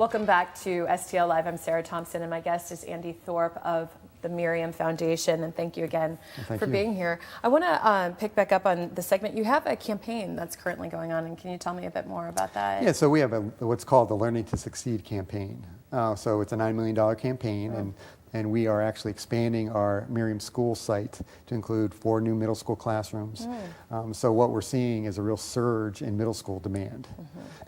Welcome back to STL Live. I'm Sarah Thompson, and my guest is Andy Thorp of the Miriam Foundation, and thank you again for being here. I want to pick back up on the segment. You have a campaign that's currently going on, and can you tell me a bit more about that? Yeah, so we have what's called the Learning to Succeed campaign. So it's a $9 million campaign, and we are actually expanding our Miriam school site to include 4 new middle school classrooms. So what we're seeing is a real surge in middle school demand.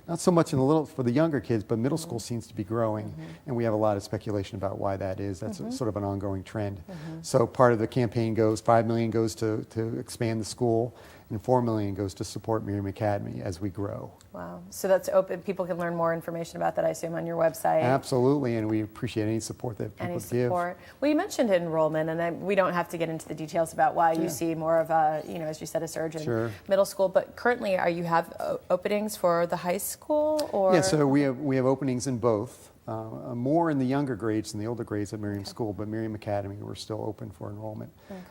Not so much for the younger kids, but middle school seems to be growing, and we have a lot of speculation about why that is. That's sort of an ongoing trend. So part of the campaign goes, $5 million goes to expand the school, and $4 million goes to support Miriam Academy as we grow. Wow. So that's open. People can learn more information about that, I assume, on your website. Absolutely, and we appreciate any support that people give. Well, you mentioned enrollment, and we don't have to get into the details about why you see more of a, as you said, a surge in middle school. But currently, you have openings for the high school, or? Yeah, so we have openings in both. More in the younger grades than the older grades at Miriam School, but Miriam Academy, we're still open for enrollment.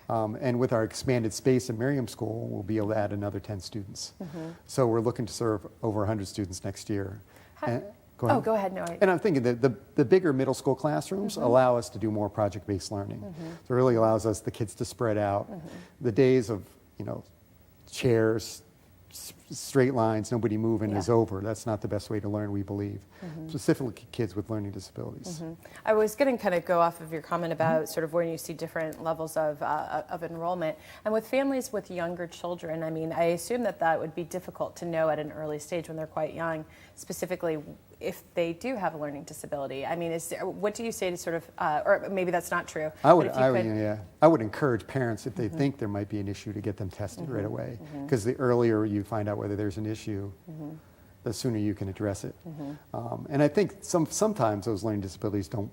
And with our expanded space at Miriam School, we'll be able to add another 10 students. So we're looking to serve over 100 students next year. Go ahead. Go ahead. No, And I'm thinking that the bigger middle school classrooms allow us to do more project-based learning. So it really allows the kids to spread out. The days of, chairs, straight lines, nobody moving is over. That's not the best way to learn, we believe, specifically kids with learning disabilities. I was going to kind of go off of your comment about sort of where you see different levels of enrollment. And with families with younger children, I mean, I assume that would be difficult to know at an early stage when they're quite young, specifically if they do have a learning disability. I mean, what do you say to sort of, or maybe that's not true. I would encourage parents, if they think there might be an issue, to get them tested right away. Because the earlier you find out whether there's an issue, the sooner you can address it. And I think sometimes those learning disabilities don't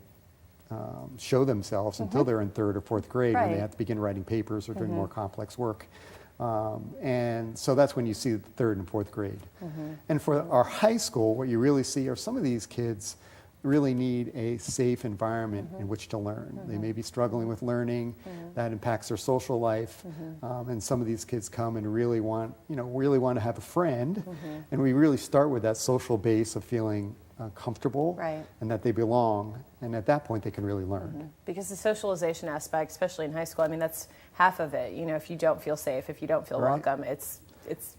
show themselves until they're in 3rd or 4th grade, when they have to begin writing papers or doing more complex work. And so that's when you see the 3rd and 4th grade. And for our high school, what you really see are some of these kids really need a safe environment in which to learn. They may be struggling with learning, that impacts their social life, and some of these kids come and really want to have a friend, and we really start with that social base of feeling comfortable and that they belong, and at that point they can really learn. Because the socialization aspect, especially in high school, I mean, that's half of it. If you don't feel safe, if you don't feel welcome, it's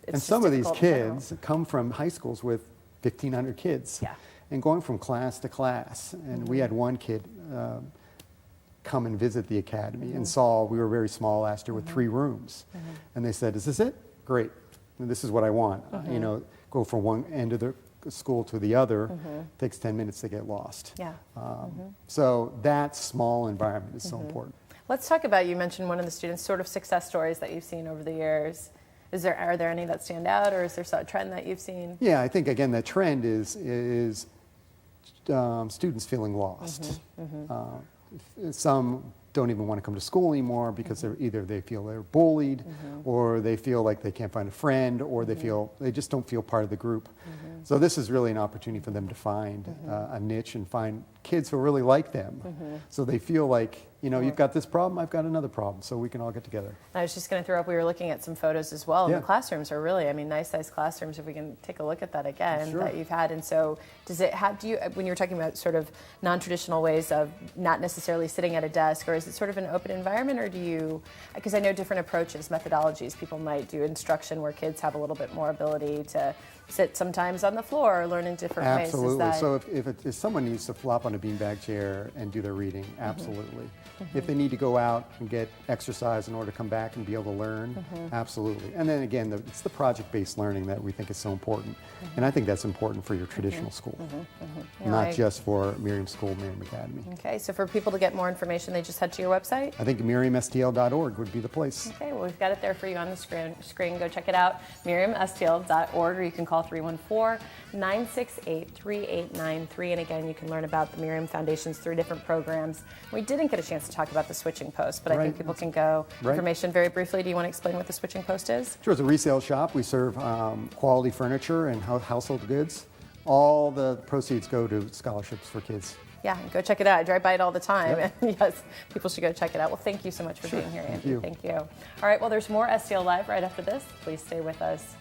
and some of these kids come from high schools with 1,500 kids. And going from class to class. And we had one kid come and visit the academy and we were very small last year with 3 rooms. And they said, "Is this it? Great. This is what I want." Go from one end of the school to the other, takes 10 minutes to get lost. So that small environment is so important. Let's talk about, you mentioned one of the students, sort of success stories that you've seen over the years. Are there any that stand out, or is there a trend that you've seen? Yeah, I think, again, the trend is students feeling lost. Some don't even want to come to school anymore because they feel they're bullied, or they feel like they can't find a friend, or they just don't feel part of the group. So this is really an opportunity for them to find a niche and find kids who really like them. So they feel like, you've got this problem, I've got another problem, so we can all get together. I was just going to throw up, we were looking at some photos as well, and the classrooms are really, nice sized classrooms, if we can take a look at that again, that you've had. And so when you were talking about sort of non-traditional ways of not necessarily sitting at a desk, or is it sort of an open environment, or because I know different approaches, methodologies, people might do instruction where kids have a little bit more ability to sit sometimes on the floor or learn in different ways. Absolutely. So if someone needs to flop on a beanbag chair and do their reading, absolutely. If they need to go out and get exercise in order to come back and be able to learn, absolutely. And then again, it's the project-based learning that we think is so important. And I think that's important for your traditional school, not just for Miriam School, Miriam Academy. Okay, so for people to get more information, they just head to your website? I think miriamstl.org would be the place. Okay, well, we've got it there for you on the screen. Go check it out, miriamstl.org, or you can call 314-968-3893. And again, you can learn about the Miriam Foundation's 3 different programs. We didn't get a chance to talk about the switching post, but I think people can go. Information very briefly. Do you want to explain what the switching post is? Sure, it's a resale shop. We serve quality furniture and household goods. All the proceeds go to scholarships for kids. Yeah, go check it out. I drive by it all the time. And yes, people should go check it out. Well, thank you so much for being here, Andy. Thank you. All right, well, there's more STL Live right after this. Please stay with us.